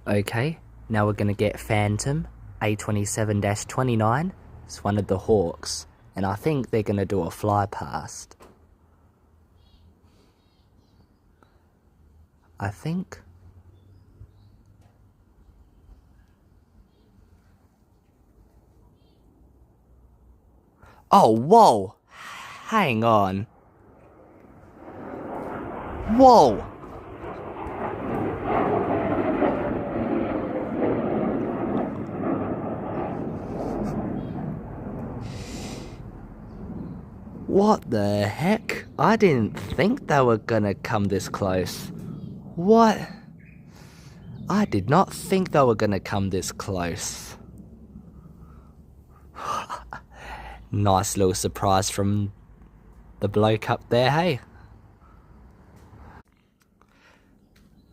Okay, now we're going to get Phantom A27-29. It's one of the Hawks, and I think they're going to do a fly past. I think. Oh, whoa! Hang on. Whoa! What the heck? I didn't think they were gonna come this close. What? I did not think they were gonna come this close. Nice little surprise from the bloke up there, hey?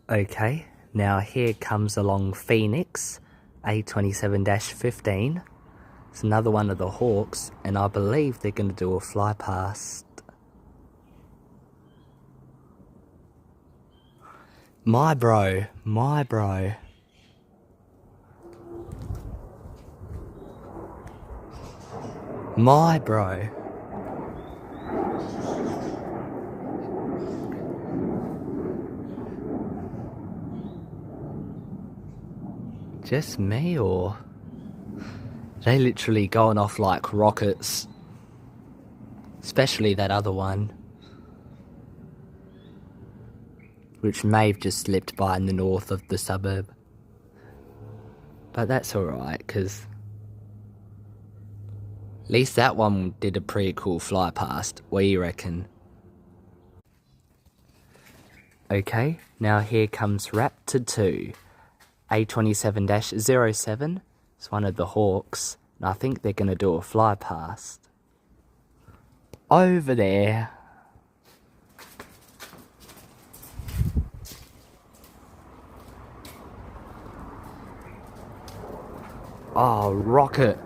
Okay, now here comes along Phoenix A27-15. It's another one of the Hawks, and I believe they're going to do a fly past. My bro, my bro. My bro. Just me, or they literally going off like rockets, especially that other one, which may have just slipped by in the north of the suburb, but that's alright, because at least that one did a pretty cool fly past. What do you reckon? Okay, now here comes Raptor 2 A27-07. It's one of the Hawks, and I think they're going to do a fly past. Over there. Oh, rocket.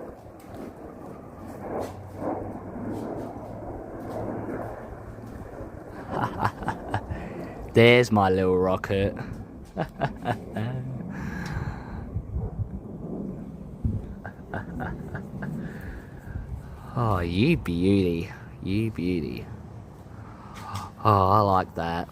There's my little rocket. Oh, you beauty. You beauty. Oh, I like that.